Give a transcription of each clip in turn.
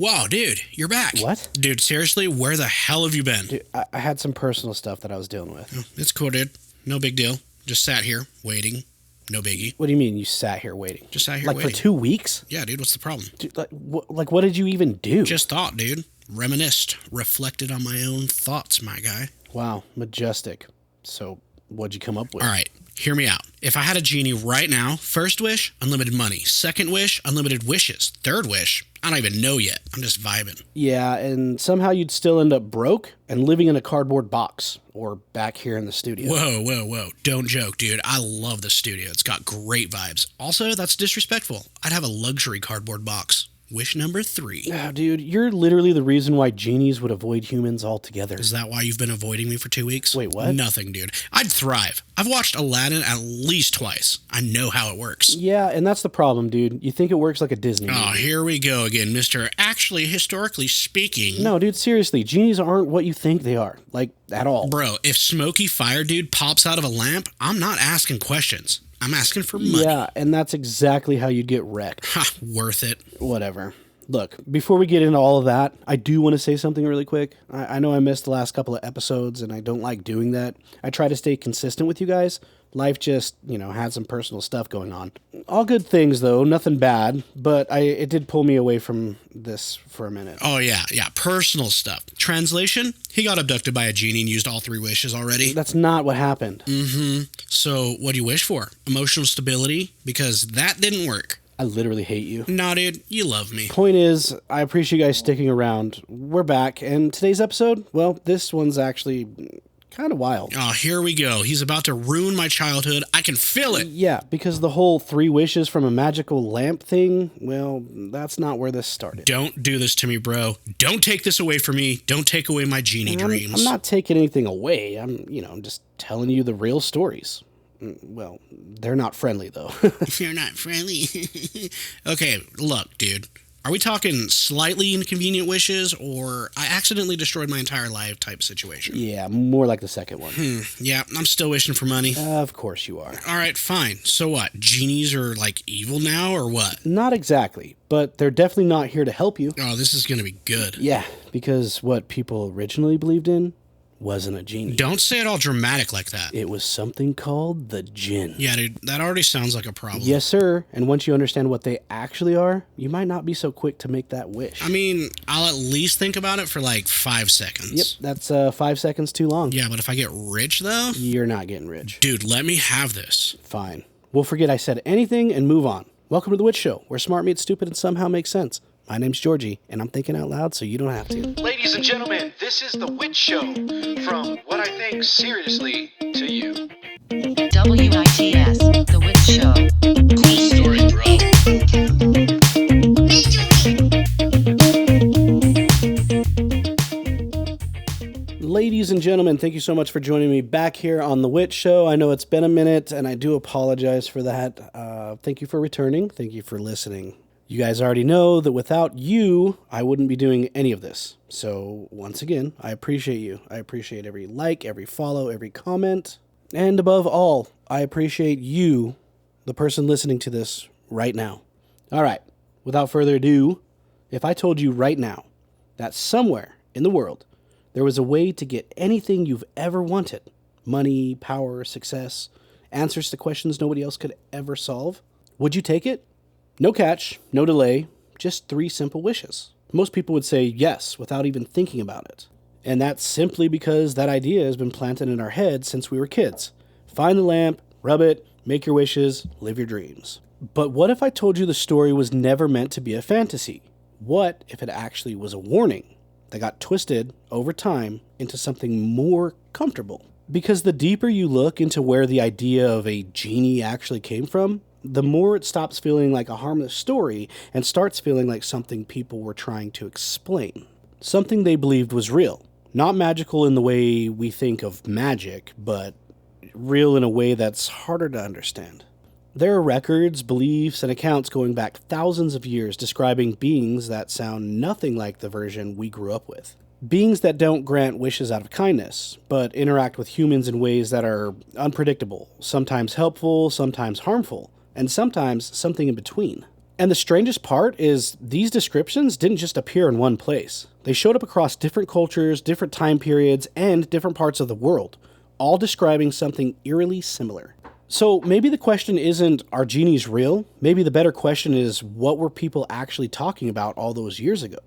Whoa, dude, you're back. What? Dude, seriously, where the hell have you been? Dude, I had some personal stuff that I was dealing with. Oh, it's cool, dude. No big deal. Just sat here, waiting. No biggie. What do you mean you sat here waiting? Just sat here like waiting. for 2 weeks? Yeah, dude, what's the problem? Dude, what did you even do? Just thought, dude. Reminisced. Reflected on my own thoughts, my guy. Wow, majestic. So, what'd you come up with? All right, hear me out. If I had a genie right now, first wish, unlimited money. Second wish, unlimited wishes. Third wish, I don't even know yet. I'm just vibing. Yeah, and somehow you'd still end up broke and living in a cardboard box or back here in the studio. Whoa. Don't joke, dude. I love the studio. It's got great vibes. Also, that's disrespectful. I'd have a luxury cardboard box. Wish number 3. Oh, dude, you're literally the reason why genies would avoid humans altogether. Is that why you've been avoiding me for 2 weeks? Wait, what? Nothing, dude. I'd thrive. I've watched Aladdin at least twice. I know how it works. Yeah, and that's the problem, dude. You think it works like a Disney movie. Oh, here we go again, Mr. Actually, historically speaking. No, dude, seriously, genies aren't what you think they are. Like, at all. Bro, if Smoky Fire Dude pops out of a lamp, I'm not asking questions. I'm asking for money. Yeah, and that's exactly how you'd get wrecked. Ha, worth it. Whatever. Look, before we get into all of that, I do want to say something really quick. I know I missed the last couple of episodes, and I don't like doing that. I try to stay consistent with you guys. Life just, had some personal stuff going on. All good things, though. Nothing bad. But it did pull me away from this for a minute. Oh, yeah. Personal stuff. Translation? He got abducted by a genie and used all 3 wishes already. That's not what happened. So, what do you wish for? Emotional stability? Because that didn't work. I literally hate you. Nah, dude, you love me. Point is, I appreciate you guys sticking around. We're back, and today's episode, well, this one's actually kind of wild. Oh, here we go. He's about to ruin my childhood. I can feel it. Yeah, because the whole 3 wishes from a magical lamp thing, well, that's not where this started. Don't do this to me, bro. Don't take this away from me. Don't take away my genie dreams. I'm not taking anything away. I'm just telling you the real stories. Well, they're not friendly, though. You're not friendly. Okay, look, dude. Are we talking slightly inconvenient wishes or I accidentally destroyed my entire life type situation? Yeah, more like the second one. Yeah, I'm still wishing for money. Of course you are. All right, fine. So what? Genies are like evil now or what? Not exactly, but they're definitely not here to help you. Oh, this is going to be good. Yeah, because what people originally believed in wasn't a genie. Don't say it all dramatic like that. It was something called the jinn. Yeah, dude, that already sounds like a problem. Yes, sir. And once you understand what they actually are, you might not be so quick to make that wish. I mean, I'll at least think about it for like 5 seconds. Yep, that's 5 seconds too long. Yeah, but if I get rich, though? You're not getting rich. Dude, let me have this. Fine. We'll forget I said anything and move on. Welcome to The Witch Show, where smart meets stupid and somehow makes sense. My name's Georgie, and I'm thinking out loud so you don't have to. Ladies and gentlemen, this is The Witch Show, from what I think seriously to you. WITS, The Witch Show. Cool story, bro. Ladies and gentlemen, thank you so much for joining me back here on The Witch Show. I know it's been a minute, and I do apologize for that. Thank you for returning. Thank you for listening. You guys already know that without you, I wouldn't be doing any of this. So once again, I appreciate you. I appreciate every like, every follow, every comment. And above all, I appreciate you, the person listening to this right now. All right, without further ado, if I told you right now that somewhere in the world there was a way to get anything you've ever wanted, money, power, success, answers to questions nobody else could ever solve, would you take it? No catch, no delay, just 3 simple wishes. Most people would say yes without even thinking about it. And that's simply because that idea has been planted in our heads since we were kids. Find the lamp, rub it, make your wishes, live your dreams. But what if I told you the story was never meant to be a fantasy? What if it actually was a warning that got twisted over time into something more comfortable? Because the deeper you look into where the idea of a genie actually came from, the more it stops feeling like a harmless story and starts feeling like something people were trying to explain. Something they believed was real. Not magical in the way we think of magic, but real in a way that's harder to understand. There are records, beliefs, and accounts going back thousands of years describing beings that sound nothing like the version we grew up with. Beings that don't grant wishes out of kindness, but interact with humans in ways that are unpredictable, sometimes helpful, sometimes harmful, and sometimes something in between. And the strangest part is these descriptions didn't just appear in one place. They showed up across different cultures, different time periods, and different parts of the world, all describing something eerily similar. So maybe the question isn't, are genies real? Maybe the better question is, what were people actually talking about all those years ago?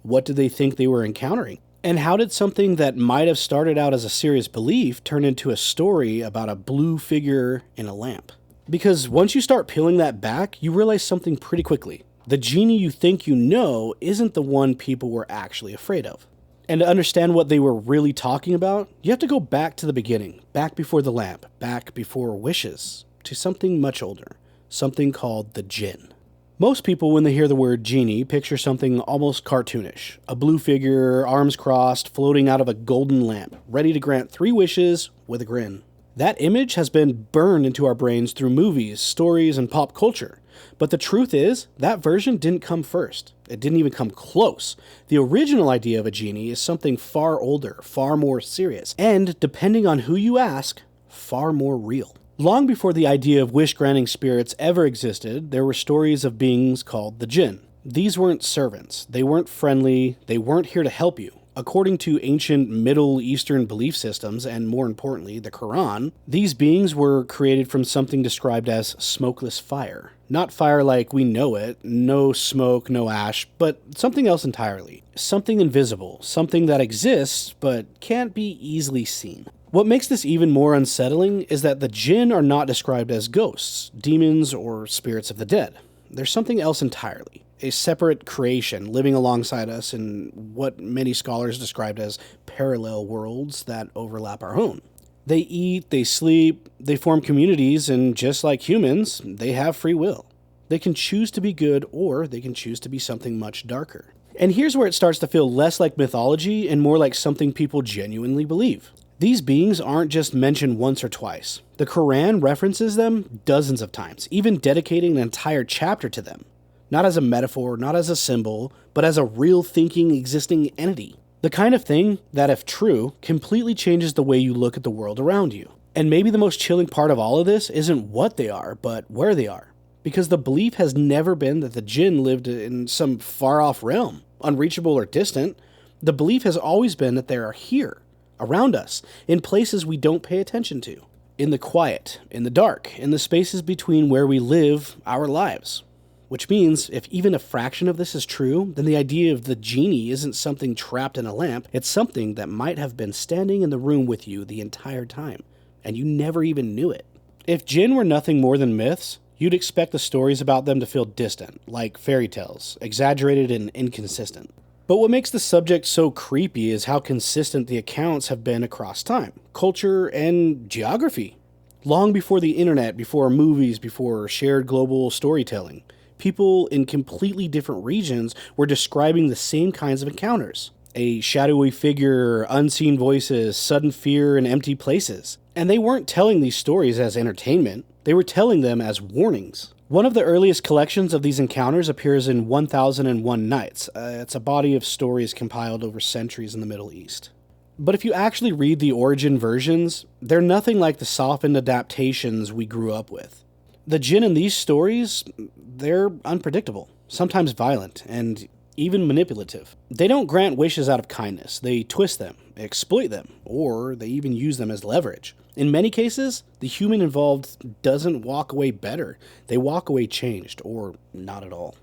What did they think they were encountering? And how did something that might have started out as a serious belief turn into a story about a blue figure in a lamp? Because once you start peeling that back, you realize something pretty quickly. The genie you think you know isn't the one people were actually afraid of. And to understand what they were really talking about, you have to go back to the beginning, back before the lamp, back before wishes, to something much older, something called the jinn. Most people, when they hear the word genie, picture something almost cartoonish. A blue figure, arms crossed, floating out of a golden lamp, ready to grant 3 wishes with a grin. That image has been burned into our brains through movies, stories, and pop culture. But the truth is, that version didn't come first. It didn't even come close. The original idea of a genie is something far older, far more serious, and, depending on who you ask, far more real. Long before the idea of wish-granting spirits ever existed, there were stories of beings called the jinn. These weren't servants. They weren't friendly. They weren't here to help you. According to ancient Middle Eastern belief systems, and more importantly, the Quran, these beings were created from something described as smokeless fire. Not fire like we know it, no smoke, no ash, but something else entirely. Something invisible, something that exists but can't be easily seen. What makes this even more unsettling is that the jinn are not described as ghosts, demons, or spirits of the dead. They're something else entirely. A separate creation living alongside us in what many scholars described as parallel worlds that overlap our own. They eat, they sleep, they form communities, and just like humans, they have free will. They can choose to be good, or they can choose to be something much darker. And here's where it starts to feel less like mythology and more like something people genuinely believe. These beings aren't just mentioned once or twice. The Quran references them dozens of times, even dedicating an entire chapter to them. Not as a metaphor, not as a symbol, but as a real thinking, existing entity. The kind of thing that, if true, completely changes the way you look at the world around you. And maybe the most chilling part of all of this isn't what they are, but where they are. Because the belief has never been that the jinn lived in some far-off realm, unreachable or distant. The belief has always been that they are here, around us, in places we don't pay attention to. In the quiet, in the dark, in the spaces between where we live our lives. Which means, if even a fraction of this is true, then the idea of the genie isn't something trapped in a lamp, it's something that might have been standing in the room with you the entire time, and you never even knew it. If jinn were nothing more than myths, you'd expect the stories about them to feel distant, like fairy tales, exaggerated and inconsistent. But what makes the subject so creepy is how consistent the accounts have been across time, culture, and geography. Long before the internet, before movies, before shared global storytelling, people in completely different regions were describing the same kinds of encounters. A shadowy figure, unseen voices, sudden fear, and empty places. And they weren't telling these stories as entertainment, they were telling them as warnings. One of the earliest collections of these encounters appears in 1001 Nights. It's a body of stories compiled over centuries in the Middle East. But if you actually read the origin versions, they're nothing like the softened adaptations we grew up with. The jinn in these stories, they're unpredictable, sometimes violent, and even manipulative. They don't grant wishes out of kindness. They twist them, exploit them, or they even use them as leverage. In many cases, the human involved doesn't walk away better. They walk away changed, or not at all.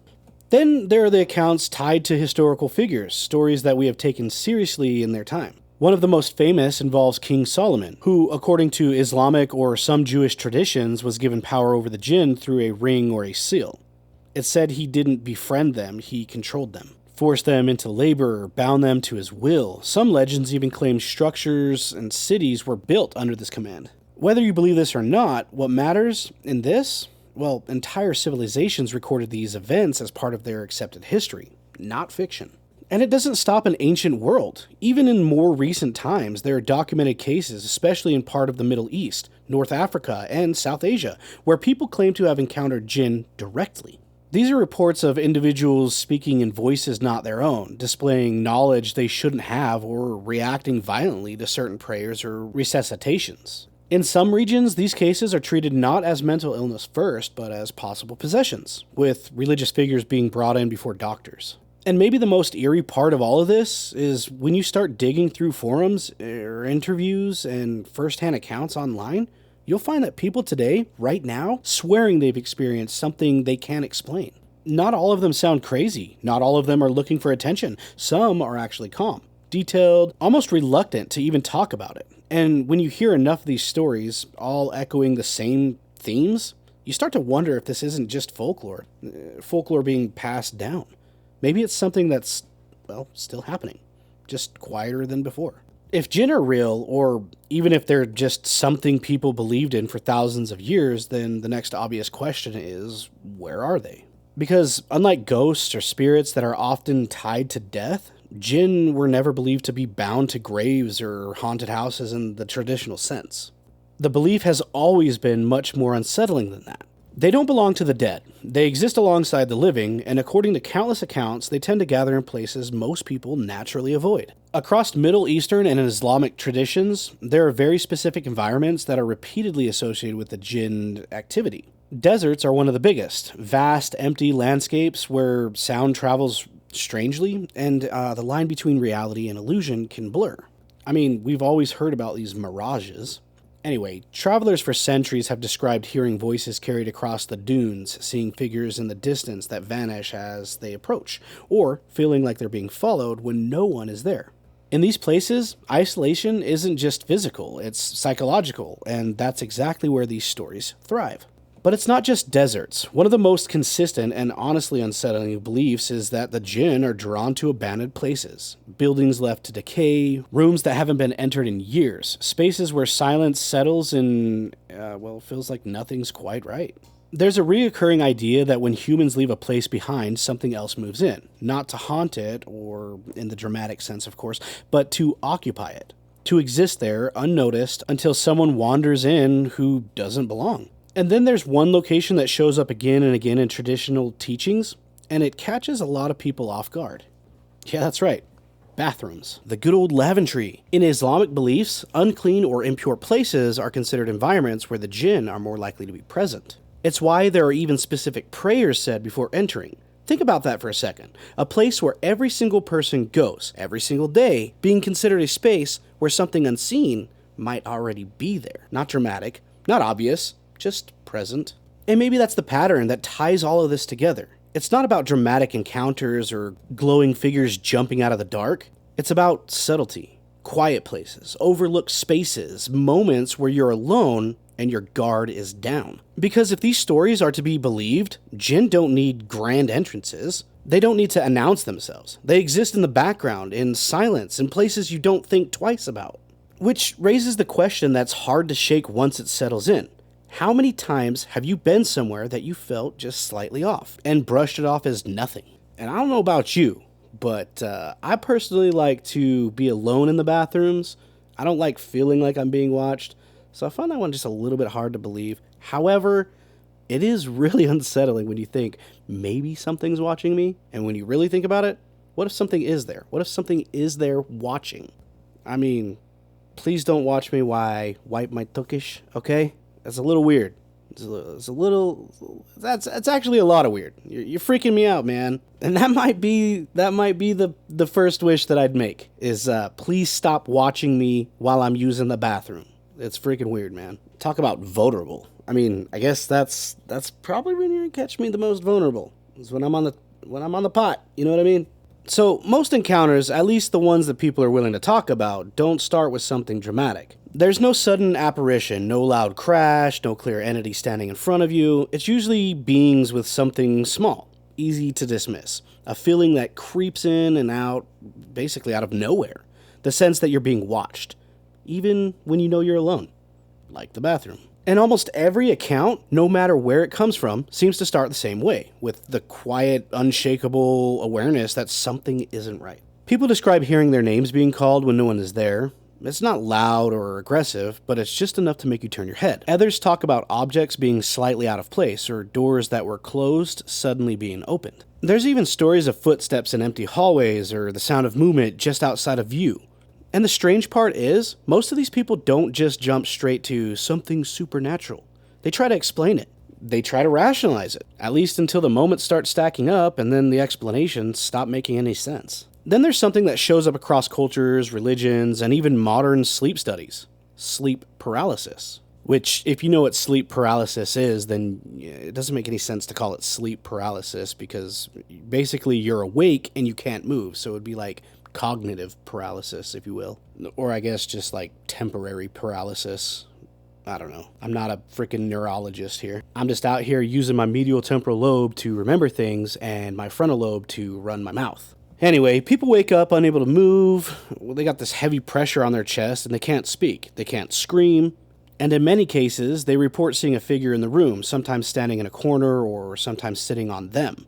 Then there are the accounts tied to historical figures, stories that we have taken seriously in their time. One of the most famous involves King Solomon, who, according to Islamic or some Jewish traditions, was given power over the jinn through a ring or a seal. It's said he didn't befriend them, he controlled them, forced them into labor, bound them to his will. Some legends even claim structures and cities were built under this command. Whether you believe this or not, what matters in this? Well, entire civilizations recorded these events as part of their accepted history, not fiction. And it doesn't stop in ancient world. Even in more recent times, there are documented cases, especially in part of the Middle East, North Africa, and South Asia, where people claim to have encountered jinn directly. These are reports of individuals speaking in voices not their own, displaying knowledge they shouldn't have, or reacting violently to certain prayers or resuscitations. In some regions, these cases are treated not as mental illness first, but as possible possessions, with religious figures being brought in before doctors. And maybe the most eerie part of all of this is when you start digging through forums or interviews and first-hand accounts online, you'll find that people today, right now, swearing they've experienced something they can't explain. Not all of them sound crazy. Not all of them are looking for attention. Some are actually calm, detailed, almost reluctant to even talk about it. And when you hear enough of these stories, all echoing the same themes, you start to wonder if this isn't just folklore being passed down. Maybe it's something that's, well, still happening, just quieter than before. If jinn are real, or even if they're just something people believed in for thousands of years, then the next obvious question is, where are they? Because unlike ghosts or spirits that are often tied to death, jinn were never believed to be bound to graves or haunted houses in the traditional sense. The belief has always been much more unsettling than that. They don't belong to the dead. They exist alongside the living, and according to countless accounts, they tend to gather in places most people naturally avoid. Across Middle Eastern and Islamic traditions, there are very specific environments that are repeatedly associated with the jinn activity. Deserts are one of the biggest, vast, empty landscapes where sound travels strangely, and the line between reality and illusion can blur. I mean, we've always heard about these mirages. Anyway, travelers for centuries have described hearing voices carried across the dunes, seeing figures in the distance that vanish as they approach, or feeling like they're being followed when no one is there. In these places, isolation isn't just physical, it's psychological, and that's exactly where these stories thrive. But it's not just deserts. One of the most consistent and honestly unsettling beliefs is that the jinn are drawn to abandoned places, buildings left to decay, rooms that haven't been entered in years, spaces where silence settles and, feels like nothing's quite right. There's a reoccurring idea that when humans leave a place behind, something else moves in, not to haunt it, or in the dramatic sense, of course, but to occupy it, to exist there unnoticed until someone wanders in who doesn't belong. And then there's one location that shows up again and again in traditional teachings, and it catches a lot of people off guard. Yeah, that's right. Bathrooms. The good old lavatory. In Islamic beliefs, unclean or impure places are considered environments where the jinn are more likely to be present. It's why there are even specific prayers said before entering. Think about that for a second. A place where every single person goes, every single day, being considered a space where something unseen might already be there. Not dramatic, not obvious, just present. And maybe that's the pattern that ties all of this together. It's not about dramatic encounters or glowing figures jumping out of the dark. It's about subtlety, quiet places, overlooked spaces, moments where you're alone and your guard is down. Because if these stories are to be believed, jinn don't need grand entrances. They don't need to announce themselves. They exist in the background, in silence, in places you don't think twice about. Which raises the question that's hard to shake once it settles in. How many times have you been somewhere that you felt just slightly off and brushed it off as nothing? And I don't know about you, but I personally like to be alone in the bathrooms. I don't like feeling like I'm being watched, so I find that one just a little bit hard to believe. However, it is really unsettling when you think maybe something's watching me, and when you really think about it, what if something is there? What if something is there watching? I mean, please don't watch me while I wipe my tukish, okay? That's a little weird. That's actually a lot of weird. You're freaking me out, man. And that might be the first wish that I'd make is please stop watching me while I'm using the bathroom. It's freaking weird, man. Talk about vulnerable. I mean, I guess that's probably when you catch me the most vulnerable. Is when I'm on the pot. You know what I mean? So most encounters, at least the ones that people are willing to talk about, don't start with something dramatic. There's no sudden apparition, no loud crash, no clear entity standing in front of you. It's usually beings with something small, easy to dismiss. A feeling that creeps in and out, basically out of nowhere. The sense that you're being watched, even when you know you're alone, like the bathroom. And almost every account, no matter where it comes from, seems to start the same way, with the quiet, unshakable awareness that something isn't right. People describe hearing their names being called when no one is there. It's not loud or aggressive, but it's just enough to make you turn your head. Others talk about objects being slightly out of place, or doors that were closed suddenly being opened. There's even stories of footsteps in empty hallways, or the sound of movement just outside of view. And the strange part is, most of these people don't just jump straight to something supernatural. They try to explain it. They try to rationalize it, at least until the moments start stacking up and then the explanations stop making any sense. Then there's something that shows up across cultures, religions, and even modern sleep studies. Sleep paralysis. Which, if you know what sleep paralysis is, then it doesn't make any sense to call it sleep paralysis because basically you're awake and you can't move. So it would be like cognitive paralysis, if you will. Or I guess just like temporary paralysis. I don't know. I'm not a freaking neurologist here. I'm just out here using my medial temporal lobe to remember things and my frontal lobe to run my mouth. Anyway, people wake up unable to move. Well, they got this heavy pressure on their chest and they can't speak. They can't scream. And in many cases, they report seeing a figure in the room, sometimes standing in a corner or sometimes sitting on them,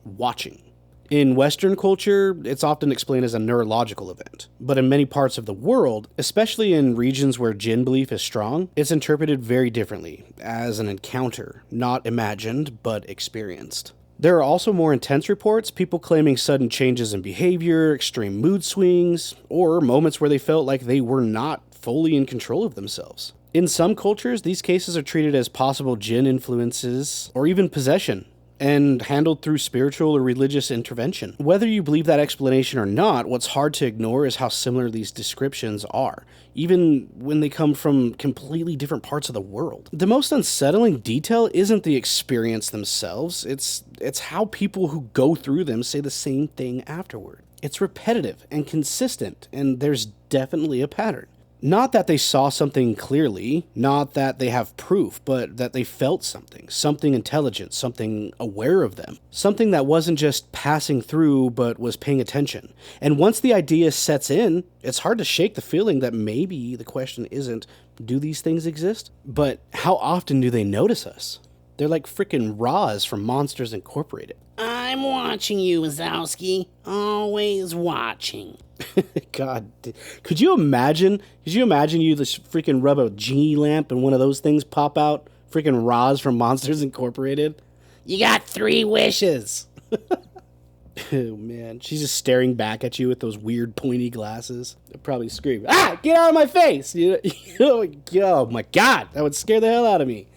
watching. In Western culture, it's often explained as a neurological event. But in many parts of the world, especially in regions where jinn belief is strong, it's interpreted very differently, as an encounter, not imagined, but experienced. There are also more intense reports, people claiming sudden changes in behavior, extreme mood swings, or moments where they felt like they were not fully in control of themselves. In some cultures, these cases are treated as possible jinn influences or even possession and handled through spiritual or religious intervention. Whether you believe that explanation or not, what's hard to ignore is how similar these descriptions are, even when they come from completely different parts of the world. The most unsettling detail isn't the experience themselves, it's how people who go through them say the same thing afterward. It's repetitive and consistent, and there's definitely a pattern. Not that they saw something clearly, not that they have proof, but that they felt something intelligent, something aware of them, something that wasn't just passing through, but was paying attention. And once the idea sets in, it's hard to shake the feeling that maybe the question isn't, do these things exist? But how often do they notice us? They're like freaking Roz from Monsters Incorporated. I'm watching you, Wazowski. Always watching. God, could you imagine you just freaking rub a genie lamp and one of those things pop out? Freaking Roz from Monsters Incorporated. You got 3 wishes. Oh man, she's just staring back at you with those weird pointy glasses. They'll probably scream, "Ah, get out of my face!" Oh my God, that would scare the hell out of me.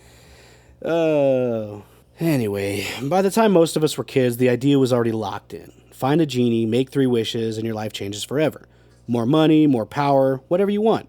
Anyway, by the time most of us were kids, the idea was already locked in. Find a genie, make 3 wishes, and your life changes forever. More money, more power, whatever you want.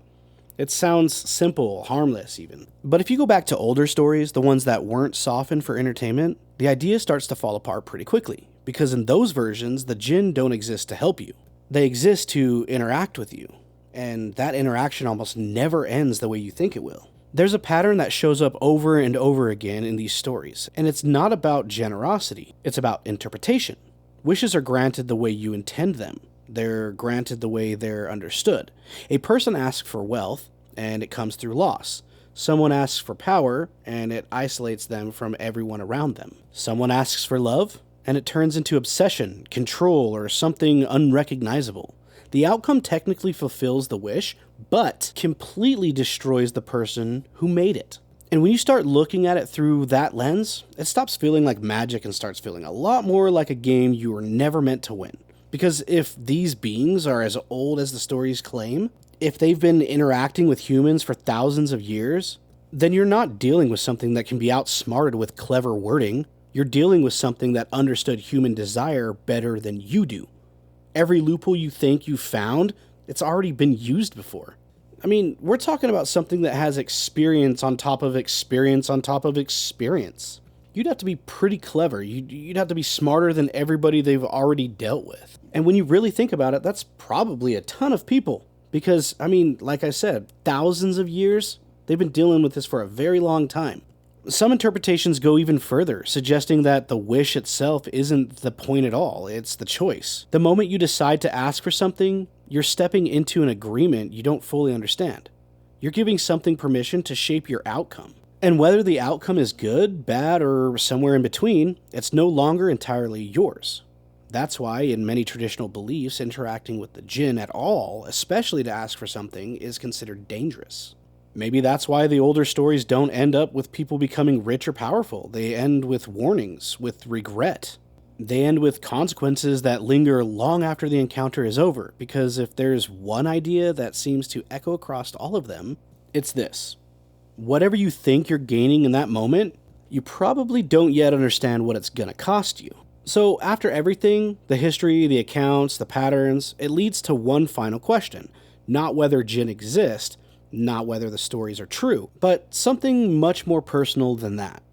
It sounds simple, harmless even. But if you go back to older stories, the ones that weren't softened for entertainment, the idea starts to fall apart pretty quickly. Because in those versions, the jinn don't exist to help you. They exist to interact with you. And that interaction almost never ends the way you think it will. There's a pattern that shows up over and over again in these stories, and it's not about generosity, it's about interpretation. Wishes are granted the way you intend them. They're granted the way they're understood. A person asks for wealth, and it comes through loss. Someone asks for power, and it isolates them from everyone around them. Someone asks for love, and it turns into obsession, control, or something unrecognizable. The outcome technically fulfills the wish, but completely destroys the person who made it. And when you start looking at it through that lens, it stops feeling like magic and starts feeling a lot more like a game you were never meant to win. Because if these beings are as old as the stories claim, if they've been interacting with humans for thousands of years, then you're not dealing with something that can be outsmarted with clever wording. You're dealing with something that understood human desire better than you do. Every loophole you think you found, it's already been used before. I mean, we're talking about something that has experience on top of experience on top of experience. You'd have to be pretty clever. You'd have to be smarter than everybody they've already dealt with. And when you really think about it, that's probably a ton of people. Because, I mean, like I said, thousands of years, they've been dealing with this for a very long time. Some interpretations go even further, suggesting that the wish itself isn't the point at all, it's the choice. The moment you decide to ask for something, you're stepping into an agreement you don't fully understand. You're giving something permission to shape your outcome. And whether the outcome is good, bad, or somewhere in between, it's no longer entirely yours. That's why, in many traditional beliefs, interacting with the jinn at all, especially to ask for something, is considered dangerous. Maybe that's why the older stories don't end up with people becoming rich or powerful. They end with warnings, with regret. They end with consequences that linger long after the encounter is over, because if there's one idea that seems to echo across all of them, it's this. Whatever you think you're gaining in that moment, you probably don't yet understand what it's gonna cost you. So after everything, the history, the accounts, the patterns, it leads to one final question. Not whether jinn exist, not whether the stories are true, but something much more personal than that.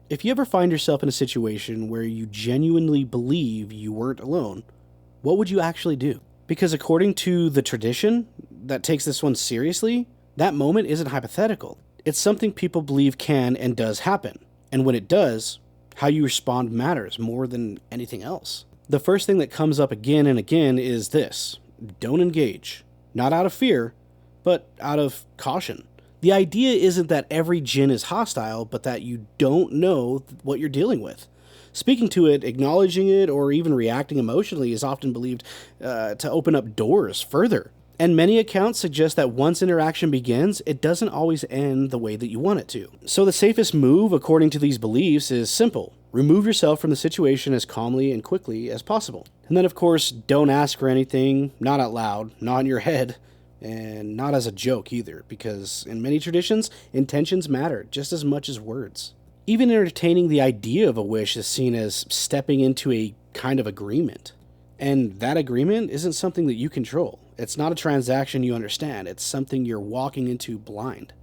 If you ever find yourself in a situation where you genuinely believe you weren't alone, what would you actually do? Because according to the tradition that takes this one seriously, that moment isn't hypothetical. It's something people believe can and does happen. And when it does, how you respond matters more than anything else. The first thing that comes up again and again is this: don't engage. Not out of fear, but out of caution. The idea isn't that every jinn is hostile, but that you don't know what you're dealing with. Speaking to it, acknowledging it, or even reacting emotionally is often believed to open up doors further. And many accounts suggest that once interaction begins, it doesn't always end the way that you want it to. So the safest move, according to these beliefs, is simple. Remove yourself from the situation as calmly and quickly as possible. And then, of course, don't ask for anything, not out loud, not in your head, and not as a joke either, because in many traditions, intentions matter just as much as words. Even entertaining the idea of a wish is seen as stepping into a kind of agreement. And that agreement isn't something that you control. It's not a transaction you understand. It's something you're walking into blind.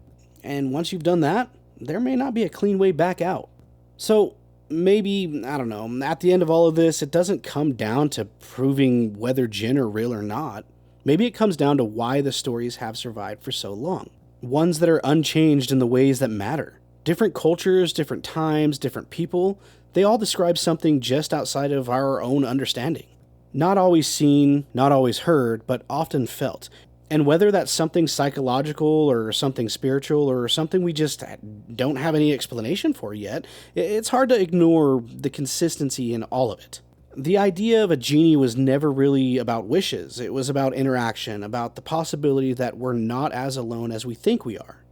And once you've done that, there may not be a clean way back out. So maybe, I don't know, at the end of all of this, it doesn't come down to proving whether jinn are real or not. Maybe it comes down to why the stories have survived for so long. Ones that are unchanged in the ways that matter. Different cultures, different times, different people, they all describe something just outside of our own understanding. Not always seen, not always heard, but often felt. And whether that's something psychological or something spiritual or something we just don't have any explanation for yet, it's hard to ignore the consistency in all of it. The idea of a genie was never really about wishes. It was about interaction, about the possibility that we're not as alone as we think we are.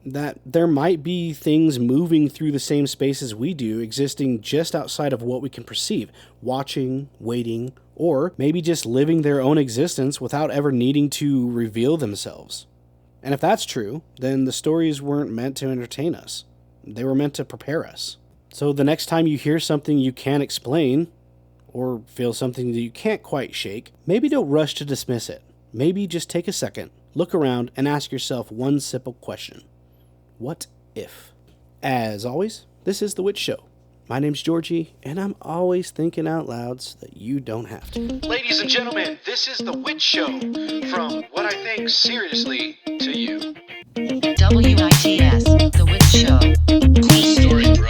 That there might be things moving through the same space as we do, existing just outside of what we can perceive, watching, waiting, or maybe just living their own existence without ever needing to reveal themselves. And if that's true, then the stories weren't meant to entertain us. They were meant to prepare us. So the next time you hear something you can't explain, or feel something that you can't quite shake, maybe don't rush to dismiss it. Maybe just take a second, look around, and ask yourself one simple question. What if? As always, this is The Witch Show. My name's Georgie, and I'm always thinking out loud so that you don't have to. Ladies and gentlemen, this is The Witch Show from What I Think Seriously to You. WITS, The Witch Show. Cool story, bro.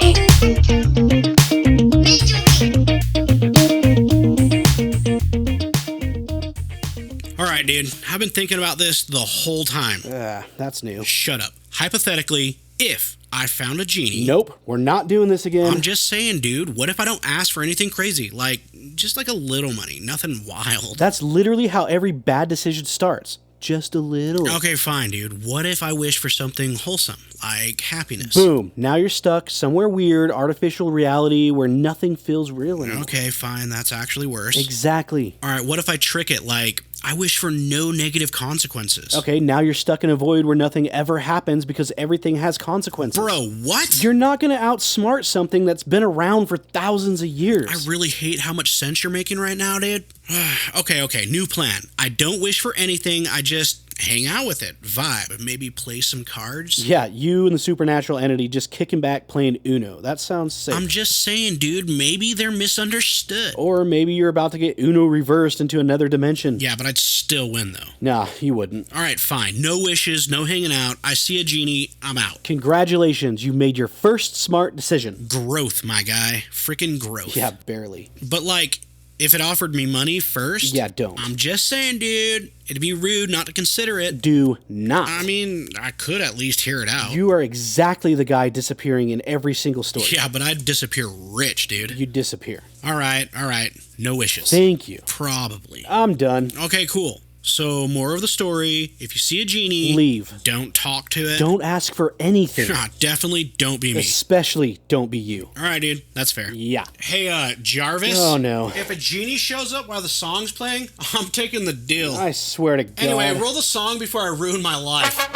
All right, dude. I've been thinking about this the whole time. That's new. Shut up. Hypothetically, if I found a genie... Nope, we're not doing this again. I'm just saying, dude, what if I don't ask for anything crazy? Like, just like a little money, nothing wild. That's literally how every bad decision starts. Just a little. Okay, fine, dude. What if I wish for something wholesome, like happiness? Boom. Now you're stuck somewhere weird, artificial reality where nothing feels real anymore. Okay, fine. That's actually worse. Exactly. All right, what if I trick it like, I wish for no negative consequences? Okay, now you're stuck in a void where nothing ever happens because everything has consequences. Bro, what? You're not going to outsmart something that's been around for thousands of years. I really hate how much sense you're making right now, dude. Okay, new plan. I don't wish for anything, I just hang out with it, vibe, maybe play some cards. Yeah, you and the supernatural entity just kicking back playing Uno. That sounds safe. I'm just saying, dude, maybe they're misunderstood. Or maybe you're about to get Uno reversed into another dimension. Yeah, but I'd still win, though. Nah, you wouldn't. All right, fine. No wishes, no hanging out. I see a genie, I'm out. Congratulations, you made your first smart decision. Growth, my guy. Freaking growth. Yeah, barely. But, like, if it offered me money first... Yeah, don't. I'm just saying, dude. It'd be rude not to consider it. Do not. I mean, I could at least hear it out. You are exactly the guy disappearing in every single story. Yeah, but I'd disappear rich, dude. You disappear. All right. No wishes. Thank you. Probably. I'm done. Okay, cool. So, more of the story, if you see a genie, Leave. Don't talk to it. Don't ask for anything. Definitely don't be me. Especially don't be you. All right, dude. That's fair. Yeah. Hey, Jarvis. Oh, no. If a genie shows up while the song's playing, I'm taking the deal. I swear to God. Anyway, roll the song before I ruin my life.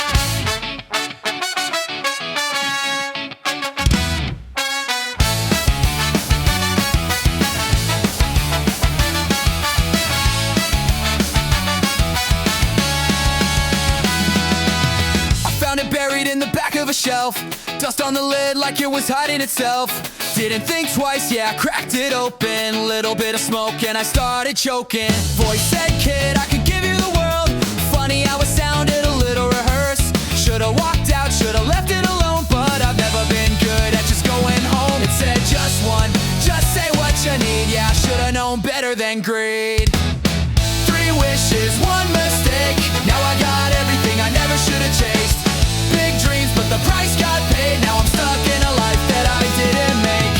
Found it buried in the back of a shelf. Dust on the lid like it was hiding itself. Didn't think twice, yeah, I cracked it open. Little bit of smoke and I started choking. Voice said, kid, I could give you the world. Funny how it sounded a little rehearsed. Should've walked out, should've left it alone. But I've never been good at just going home. It said just one, just say what you need. Yeah, I should've known better than greed. 3 wishes, 1 mistake. Now I got everything I never should've chased. Big dreams, but the price got paid. Now I'm stuck in a life that I didn't make.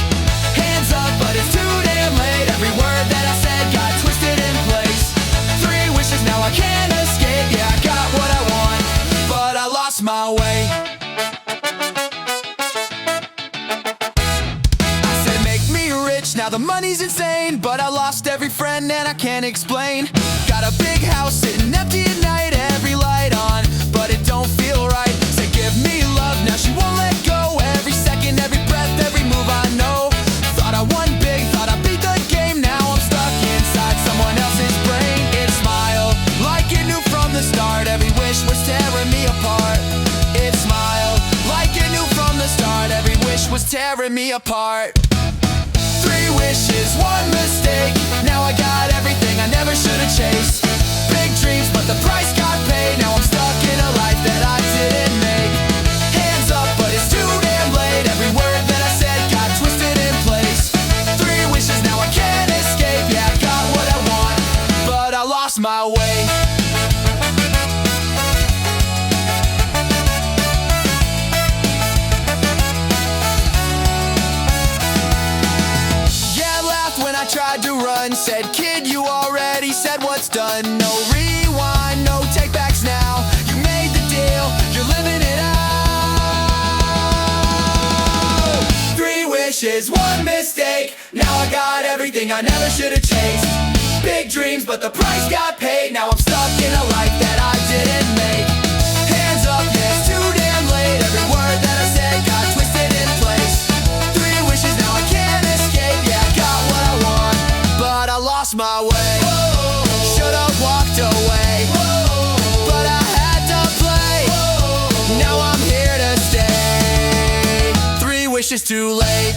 Hands up, but it's too damn late. Every word that I said got twisted in place. 3 wishes, now I can't escape. Yeah, I got what I want, but I lost my way. I said make me rich, now the money's insane. But I lost every friend and I can't explain. Got a big house sitting empty at night, every light on, but it don't feel right. Say give me love, now she won't let go. Every second, every breath, every move I know. Thought I won big, thought I beat the game. Now I'm stuck inside someone else's brain. It smiled like it knew from the start. Every wish was tearing me apart. It smiled like it knew from the start. Every wish was tearing me apart. 3 wishes, 1 mistake. Now I got everything I never should've chased. Big dreams, but the price got paid. Now I'm stuck in a life that I didn't make. Hands up, but it's too damn late. Every word that I said got twisted in place. 3 wishes, now I can't escape. Yeah, I got what I want, but I lost my way. Tried to run, said kid you already said what's done. No rewind, no take backs now. You made the deal, you're living it out. 3 wishes, 1 mistake. Now I got everything I never should have chased. Big dreams, but the price got paid. Now I'm stuck in a life that I didn't make. Hands up, yeah, it's too damn late. Every word that I said got twisted in place. 3 wishes, now I can't escape. Yeah, I got what I want, but I lost my way. Should've walked away, but I had to play. Now I'm here to stay. 3 wishes too late.